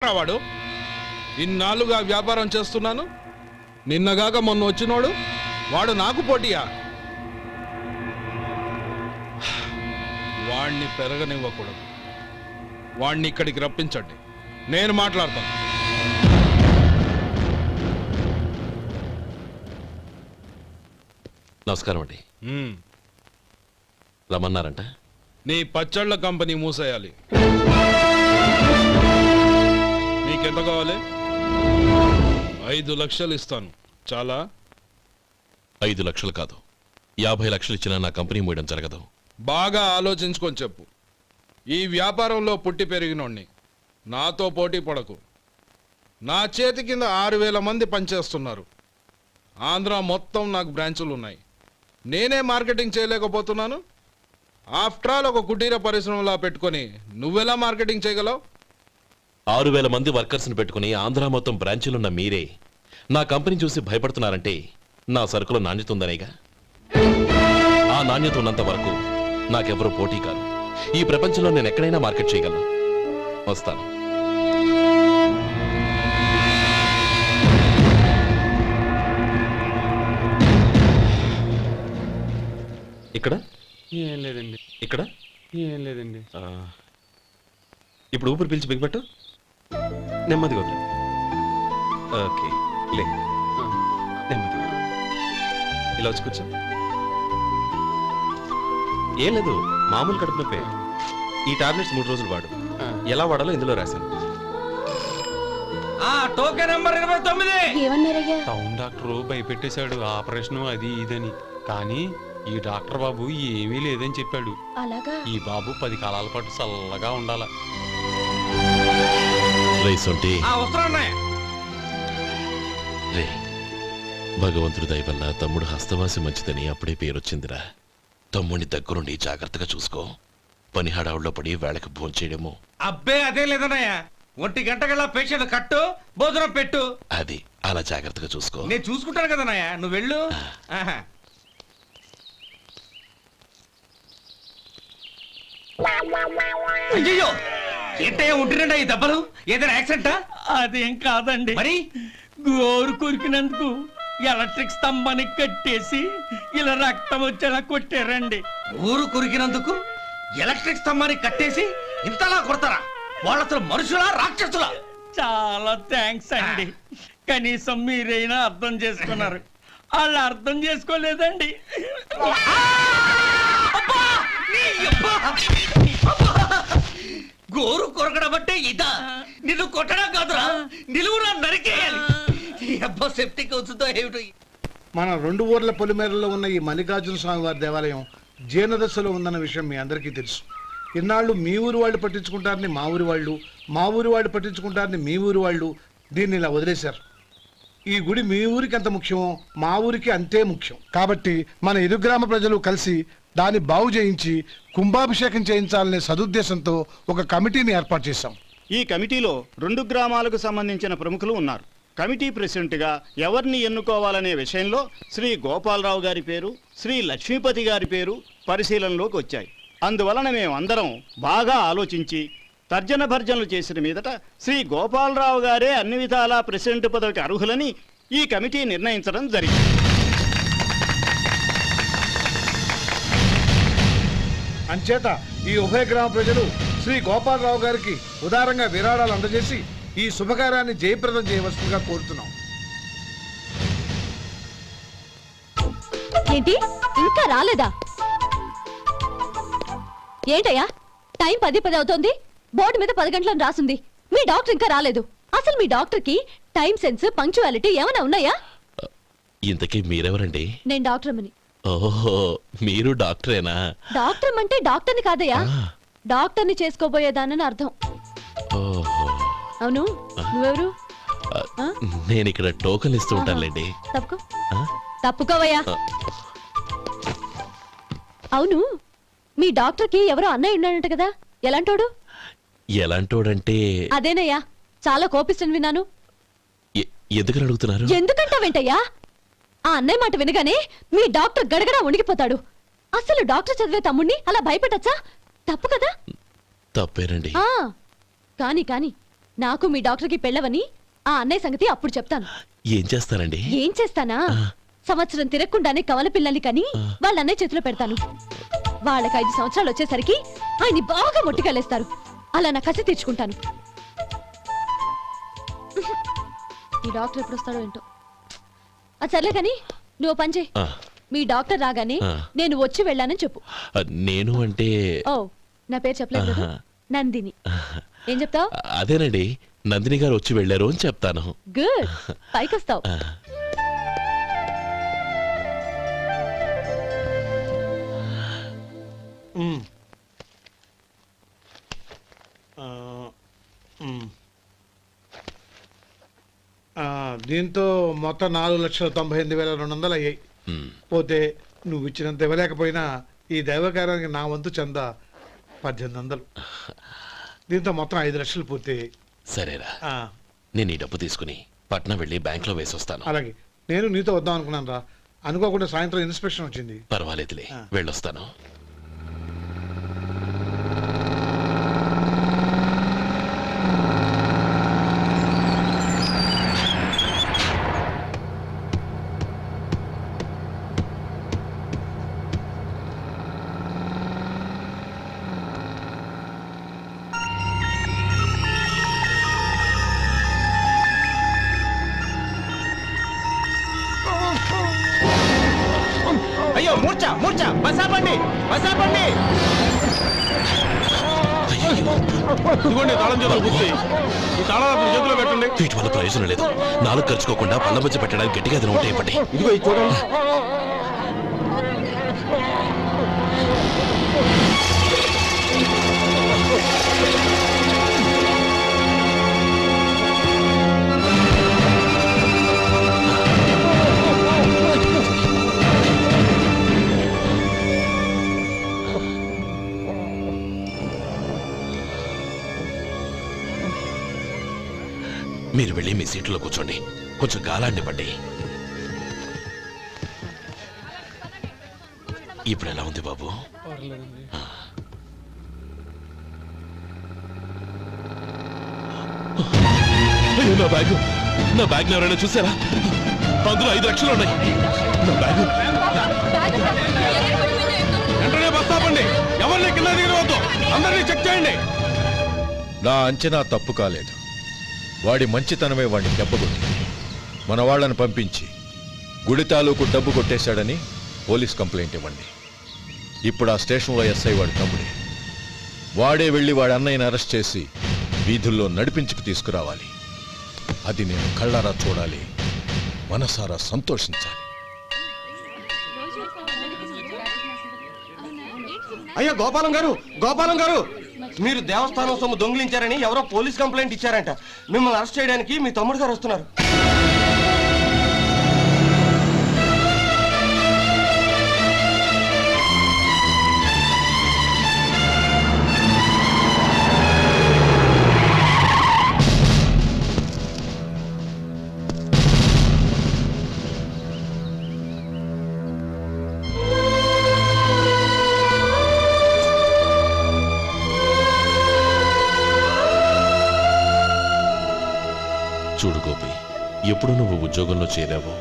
వాడు ఇన్నాళ్ళుగా వ్యాపారం చేస్తున్నాను, నిన్నగాక మొన్న వచ్చినోడు వాడు నాకు పోటీయా? వాణ్ణి పెరగనివ్వకూడదు. వాణ్ణి ఇక్కడికి రప్పించండి, నేను మాట్లాడతాను. నమస్కారం అండి. రమ్మన్నారంట? నీ పచ్చళ్ళ కంపెనీ మూసేయాలి. నీకెంత కావాలి? 5 లక్షలు ఇస్తాను. చాలా? 5 లక్షలు కాదు, 50 లక్షలు ఇచ్చినా నా కంపెనీ మూయడం జరగదు. బాగా ఆలోచించుకొని చెప్పు. ఈ వ్యాపారంలో పుట్టి పెరిగినోడ్ని, నాతో పోటీ పడకు. నా చేతి కింద 6,000 మంది పనిచేస్తున్నారు. ఆంధ్ర మొత్తం నాకు బ్రాంచులు ఉన్నాయి. నేనే మార్కెటింగ్ చేయలేకపోతున్నాను. ఆఫ్టర్ ఆల్ ఒక కుటీర పరిశ్రమలా పెట్టుకొని నువ్వెలా మార్కెటింగ్ చేయగలవు? 6,000 మంది వర్కర్స్ని పెట్టుకుని ఆంధ్ర మొత్తం బ్రాంచీలున్న మీరే నా కంపెనీ చూసి భయపడుతున్నారంటే నా సరుకులో నాణ్యత ఉందనేగా. ఆ నాణ్యత ఉన్నంత వరకు నాకెవరూ పోటీ కాదు. ఈ ప్రపంచంలో నేను ఎక్కడైనా మార్కెట్ చేయగలను. వస్తాను. ఇక్కడ ఏం లేదండి. ఇక్కడ ఏం లేదండి. ఇప్పుడు ఊపిరి పీల్చి బిగ్బట్టు, నెమ్మదిగా వదిలి. ఓకే, లే, నెమ్మదిగా ఇలా వచ్చి కూర్చో. ఏం లేదు, మామూలు కడుపు నొప్పే. ఈ టాబ్లెట్స్ 3 రోజులు వాడు. ఎలా వాడాలో ఇందులో రాశాను. Token number 29. టౌన్ డాక్టర్ భయపెట్టేశాడు, ఆపరేషన్ అది ఇదని. కానీ ఈ డాక్టర్ బాబు ఏమీ లేదని చెప్పాడు. ఈ బాబు 10 కాలాల పాటు చల్లగా ఉండాల. రే, భగవంతుడి దయ వల్ల తమ్ముడు హస్తవాసి మంచిదని అప్పుడే పేరొచ్చిందిరా. తమ్ముడిని దగ్గరుండి జాగ్రత్తగా చూసుకో. పని హడావుల్లో పడి వేళకు భోంచేయడము. అబ్బే అదే లేదన్నయ్య. 1 గంట గల పేషెంట్ కట్టు, భోజనం పెట్టు. అది అలా జాగ్రత్తగా చూసుకో. నేను చూసుకుంటాను కదన్నయ్య, నువ్వు వెళ్ళు. అయ్యో, ఏంటయ్యా ఉంటున్నాడా ఈ దెబ్బలు? ఏదైనా యాక్సిడెంటా? అదేం కాదండి, మరి గోరు కొరికినందుకు ఎలక్ట్రిక్ స్తంభానికి కట్టేసి ఇలా రక్తం వచ్చేలా కొట్టారండి. ఊరు కొరికినందుకు ఎలక్ట్రిక్ స్తంభాన్ని కట్టేసి ఇంతలా కొడతారా? వాళ్ళు అసలు మనుషులా, రాక్షసులా? చాలా థ్యాంక్స్ అండి. కనీసం మీరైనా అర్థం చేసుకున్నారు. వాళ్ళు అర్థం చేసుకోలేదండి. గోరు కొరకడం అంటే ఇదా? నిన్ను కొట్టడం కాదురా, నిలువురా నరికేయాలి. అబ్బా, సెప్టిక్ అవుతుందో ఏమిటో. మన 2 ఊర్ల పొలిమేరలో ఉన్న ఈ మల్లికార్జున స్వామి వారి దేవాలయం జీర్ణదశలో ఉందన్న విషయం మీ అందరికీ తెలుసు. ఇన్నాళ్ళు మీ ఊరు వాళ్ళు పట్టించుకుంటారని మా ఊరి వాళ్ళు, మా ఊరి వాళ్ళు పట్టించుకుంటారని మీ ఊరి వాళ్ళు దీన్ని ఇలా వదిలేశారు. ఈ గుడి మీ ఊరికి ఎంత ముఖ్యమో మా ఊరికి అంతే ముఖ్యం. కాబట్టి మన ఇరు గ్రామ ప్రజలు కలిసి దాన్ని బాగు చేయించి కుంభాభిషేకం చేయించాలనే సదుద్దేశంతో ఒక కమిటీని ఏర్పాటు చేశాం. ఈ కమిటీలో 2 గ్రామాలకు సంబంధించిన ప్రముఖులు ఉన్నారు. కమిటీ ప్రెసిడెంట్గా ఎవరిని ఎన్నుకోవాలనే విషయంలో శ్రీ గోపాలరావు గారి పేరు, శ్రీ లక్ష్మీపతి గారి పేరు పరిశీలనలోకి వచ్చాయి. అందువలన మేమందరం బాగా ఆలోచించి తర్జన భర్జనలు చేసిన మీదట శ్రీ గోపాలరావు గారే అన్ని విధాలా ప్రెసిడెంట్ పదవికి అర్హులని ఈ కమిటీ నిర్ణయించడం జరిగింది. అంచేత ఈ ఉభయ గ్రామ ప్రజలు శ్రీ గోపాలరావు గారికి ఉదారంగా విరాళాలు అందజేసి ఈ శుభకార్యాన్ని జయప్రదం చేయవలసిందిగా కోరుతున్నాం. ఏంటి ఇంకా రాలేదా? ఏంటయ్యా, టైం 10 అవుతోంది. బోర్డు మీద 10 గంటలను రాసింది. మీ డాక్టర్ ఇంకా రాలేదు. అసలు మీ డాక్టర్ కి టైం సెన్స్, పంక్చువాలిటీ ఏమైనా ఉన్నాయా? ఇంతకీ మీరెవరండి? నేను డాక్టర్ అమ్మని. ఓహో, మీరు డాక్టరేనా? డాక్టర్ అంటే డాక్టర్ని కాదయ్యా, డాక్టర్ని చేసుకోబోయేదానని అర్థం. ఓహో, అవును, నువ్వెవరు? నేను ఇక్కడ టోకన్ ఇస్తూ ఉంటానులేండి. తప్పుకో, తప్పుకోవయ్యా. అవును, మీ డాక్టర్ కి ఎవరో అన్నయ్య ఉన్నాడంట కదా, ఎలాంటోడు? ఎలాంటోడంటే అదేనయ్యా, చాలా కోపిస్తని విన్నాను. ఎందుకని అడుగుతున్నారు? ఎందుకంటావేంటయ్యా? ఆ అన్నయ్య మాట వినగానే మీ డాక్టర్ గడగడా ఉణిగిపోతాడు. అసలు డాక్టర్ చదివే తమ్ముణ్ణి అలా భయపెట్టచ్చా? తప్పు కదా? తప్పేనండి. కానీ కానీ నాకు మీ డాక్టర్కి పెళ్ళవని ఆ అన్నయ్య సంగతి అప్పుడు చెప్తాను. ఏం చేస్తారండి? ఏం చేస్తానా, సంవత్సరం తిరగకుండానే కవల పిల్లల్ని కని వాళ్ళ అన్నయ్య చేతిలో పెడతాను. వాళ్ళకి 5 సంవత్సరాలు వచ్చేసరికి ఆయన్ని బాగా మొట్టికెళ్ళేస్తారు. అలా నా కసి తీర్చుకుంటాను. ఈ డాక్టర్ ఎప్పుడు వస్తాడో ఏంటో. అది సర్లే కానీ నువ్వు పని చేయి. ఆ, మీ డాక్టర్ రాగానే ఆ. నేను వచ్చి వెళ్ళానని చెప్పు. నేను అంటే ఓ, నా పేరు చెప్పలేదు కదా? నందిని. ఏం చెప్తావు? అదేనండి, నందిని గారు వచ్చి వెళ్ళారు అని చెప్తాను. గుడ్, పైకొస్తావు. ఆ, దీంతో మొత్తం 4,98,200 అయ్యాయి. ఉమ్. పోతే నువ్వు ఇచ్చినంత ఇవ్వలేకపోయినా ఈ దైవకార్యానికి నా వంతు చందా 1800. దీంతో మొత్తం 5 లక్షలు పూర్తయ్యాయి. సరేరా, ఆ, నేను ఈ డబ్బు తీసుకుని పట్నం వెళ్ళి బ్యాంక్ లో వేసొస్తాను. అలాగే. నేను నీతో వద్దాం అనుకున్నాను రా, అనుకోకుండా సాయంత్రం ఇన్స్పెక్షన్ వచ్చింది. పర్వాలేదులే, ఆ. వెళ్ళొస్తాను. అయ్యో మూర్ఛ మూర్ఛ బసాపండి బసాపండి. ఇదిగోండి తాళం చేతులు గుర్తి. ఈ తాళాలు చేతిలో పెట్టండి. వీటి వల్ల ప్రయోజనం లేదు. నాలుగు ఖర్చుకోకుండా పళ్ళ మధ్య పెట్టడానికి గట్టిగా అది నోట్ అయిపోయి. ఇదిగో ఇది చూడండి. మీరు వెళ్ళి మీ సీట్లో కూర్చోండి, కొంచెం గాలాన్ని పడ్డి. ఇప్పుడు ఎలా ఉంది బాబు? ఆ. అయ్యో, నా బ్యాగ్ ఎవరైనా చూసారా? అందులో 5 లక్షలు ఉన్నాయి. నా బ్యాగ్ వెంటనే బస్ ఆపండి. ఎవరిని కింద దిగవద్దు. అందరినీ చెక్ చేయండి. నా అంచనా తప్పు కాలేదు. వాడి మంచితనమే వాడిని దెబ్బకొట్టింది. మన వాళ్ళని పంపించి గుడి తాలూకు డబ్బు కొట్టేశాడని పోలీస్ కంప్లైంట్ ఇవ్వండి. ఇప్పుడు ఆ స్టేషన్లో ఎస్ఐ వాడి తమ్ముడే. వాడే వెళ్ళి వాడి అన్నయ్యని అరెస్ట్ చేసి వీధుల్లో నడిపించుకు తీసుకురావాలి. అది నేను కళ్ళారా చూడాలి, మనసారా సంతోషించాలి. అయ్యో గోపాలం గారు, గోపాలం గారు, మీరు దేవస్థానం సొమ్ము దొంగిలించారని ఎవరో పోలీస్ కంప్లైంట్ ఇచ్చారంట. మిమ్మల్ని అరెస్ట్ చేయడానికి మీ తమ్ముడు గారు వస్తున్నారు. చూడు గోపి, ఎప్పుడు నువ్వు ఉద్యోగంలో చేరావో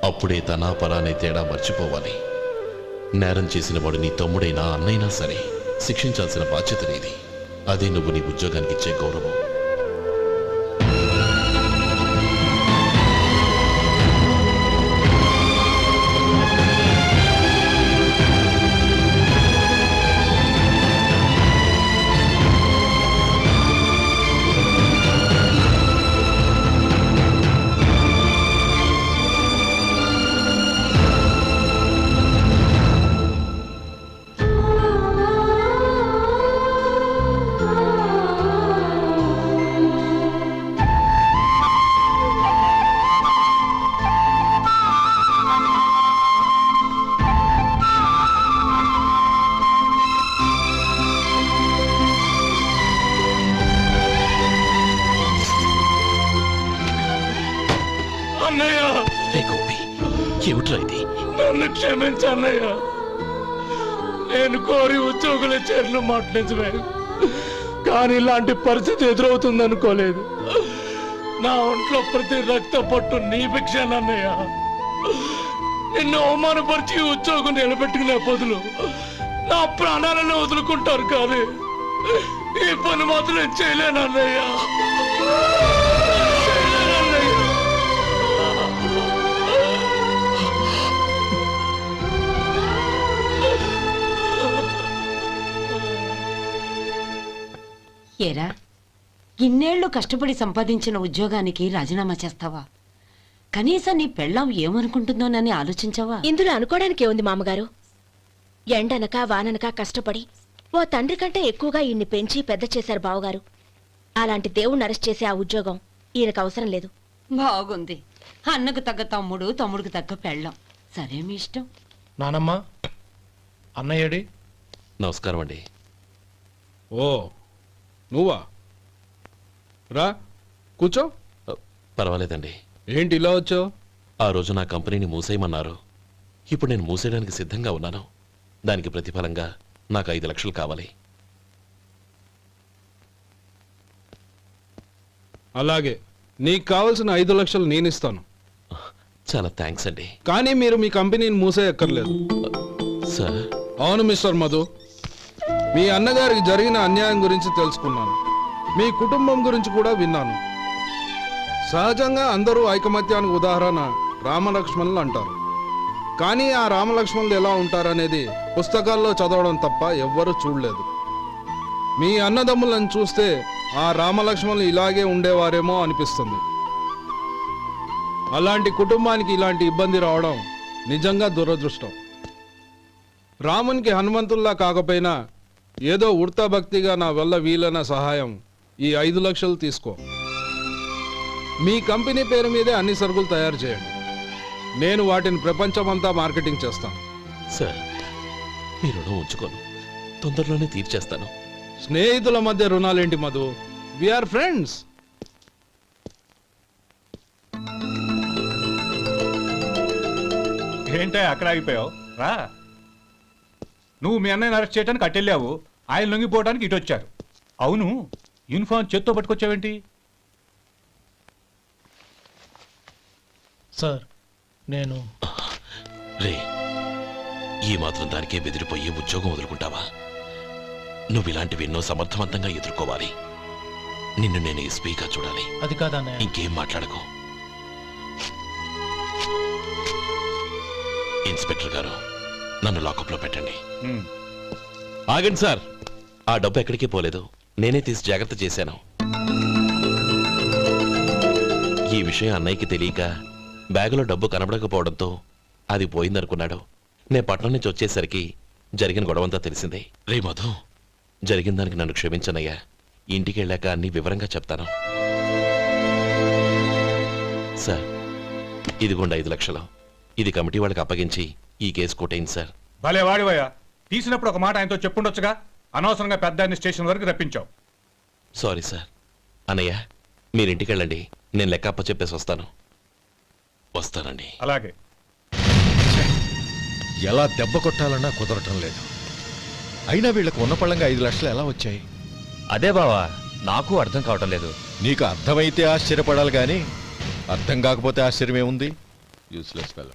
అప్పుడే తనా పరానే తేడా మర్చిపోవాలి. నేరం చేసిన వాడు నీ తమ్ముడైనా అన్నైనా సరే శిక్షించాల్సిన బాధ్యత నీది. అదే నువ్వు నీ ఉద్యోగానికి ఇచ్చే గౌరవం. ఏమిట్రా ఇది? నన్ను క్షమించన్నయ్య. నేను కోరి ఉద్యోగుల చేరిన మాట నిజమే, కానీ ఇలాంటి పరిస్థితి ఎదురవుతుంది అనుకోలేదు. నా ఒంట్లో ప్రతి రక్త పట్టు నీ భిక్షానన్నయ్య. నిన్ను అవమానపరిచి ఉద్యోగం నిలబెట్టుకునే బదులు నా ప్రాణాలను వదులుకుంటారు, కానీ ఈ పని మాత్రం నేను చేయలేనన్నయ్య. ఏరా, ఇన్నేళ్లు కష్టపడి సంపాదించిన ఉద్యోగానికి రాజీనామా చేస్తావా? కనీసం నీ పెళ్ళాం ఏమనుకుంటుందోనని ఆలోచించావా? ఇందులో అనుకోవడానికి ఏముంది మామగారు? ఎండనక వాననక కష్టపడి ఓ తండ్రి కంటే ఎక్కువగా ఈయన్ని పెంచి పెద్ద చేశారు బావగారు. అలాంటి దేవుణ్ణి అరెస్ట్ చేసే ఆ ఉద్యోగం ఈయనకు అవసరం లేదు. బాగుంది. అన్నకు తగ్గ తమ్ముడు, తమ్ముడికి తగ్గ పెళ్ళాం. సరే, మీ ఇష్టం. నానమ్మ, అన్నయ్యడి. నమస్కారం అండి. ఓ నువ్వా? రా కూర్చో. పర్వాలేదండి. ఏంటి ఇలా వచ్చావు? ఆ రోజు నా కంపెనీని మూసేయమన్నారు. ఇప్పుడు నేను మూసేయడానికి సిద్ధంగా ఉన్నాను. దానికి ప్రతిఫలంగా నాకు 5 లక్షలు కావాలి. అలాగే, నీకు కావలసిన 5 లక్షలు నేను ఇస్తాను. చాలా థ్యాంక్స్ అండి. కానీ మీరు మీ కంపెనీని మూసేయక్కర్లేదు. సార్, అవును మిస్టర్ మధు, మీ అన్నగారికి జరిగిన అన్యాయం గురించి తెలుసుకున్నాను. మీ కుటుంబం గురించి కూడా విన్నాను. సహజంగా అందరూ ఐకమత్యానికి ఉదాహరణ రామలక్ష్మణులు అంటారు. కానీ ఆ రామలక్ష్మణులు ఎలా ఉంటారనేది పుస్తకాల్లో చదవడం తప్ప ఎవ్వరూ చూడలేదు. మీ అన్నదమ్ములను చూస్తే ఆ రామలక్ష్మణులు ఇలాగే ఉండేవారేమో అనిపిస్తుంది. అలాంటి కుటుంబానికి ఇలాంటి ఇబ్బంది రావడం నిజంగా దురదృష్టం. రామునికి హనుమంతుల్లా కాకపోయినా ఏదో ఉడతా భక్తిగా నా వల్ల వీలైన సహాయం ఈ 5 లక్షలు తీసుకో. మీ కంపెనీ పేరు మీదే అన్ని సరుకులు తయారు చేయండి. నేను వాటిని ప్రపంచమంతా మార్కెటింగ్ చేస్తాను. సార్, మీ రుణం ఉంచుకోను. తొందరలోనే తీర్చేస్తాను. స్నేహితుల మధ్య రుణాలేంటి మధు? We are friends. ఏంటే అక్కడ ఆగిపోయావు? రా. నువ్వు మీ అన్నయ్యని అరెస్ట్ చేయడానికి అట్టెళ్ళావు, ఆయన లొంగిపోవడానికి ఇటు వచ్చారు. అవును, యూనిఫామ్ చేత్తో పట్టుకొచ్చావేంటి? సార్, నేను రే, ఈ మాత్రం దానికే బెదిరిపోయి ఉద్యోగం వదులుకుంటావా? నువ్వు ఇలాంటివి ఎన్నో సమర్థవంతంగా ఎదుర్కోవాలి. నిన్ను నేను ఎస్పీగా చూడాలి. అది కాదన్నయ్య. ఇంకేం మాట్లాడకు. ఇన్స్పెక్టర్ గారు, నన్ను లాకప్లో పెట్టండి. ఆగండి సార్, ఆ డబ్బు ఎక్కడికి పోలేదు. నేనే తీసి జాగ్రత్త చేశాను. ఈ విషయం అన్నయ్యకి తెలియక బ్యాగులో డబ్బు కనబడకపోవడంతో అది పోయిందనుకున్నాడు. నేను పట్నం నుంచి వచ్చేసరికి జరిగిన గొడవంతా తెలిసిందే. రే మధు, జరిగిన దానికి నన్ను క్షమించనయ్యా. ఇంటికి వెళ్ళాక అన్ని వివరంగా చెప్తాను. సార్, ఇదిగోండి 5 లక్షలు. ఇది కమిటీ వాళ్ళకి అప్పగించి ఈ కేసు కొట్టేయండి సార్. భలే వాడివయ్యా. తీసినప్పుడు ఒక మాట ఆయనతో చెప్పుండొచ్చుగా. అనవసరంగా పెద్ద ఆయన స్టేషన్ వరకు రప్పించావు. Sorry sir. అన్నయ్య, మీరింటికి వెళ్ళండి. నేను లెక్క అప్ప చెప్పేసి వస్తానండి. అలాగే. ఎలా దెబ్బ కొట్టాలన్నా కుదరటం లేదు. అయినా వీళ్ళకు ఉన్న పళ్ళంగా 5 లక్షలు ఎలా వచ్చాయి? అదే బావా, నాకు అర్థం కావటం లేదు. నీకు అర్థమైతే ఆశ్చర్యపడాలి కానీ అర్థం కాకపోతే ఆశ్చర్యమేముంది? Useless fellow.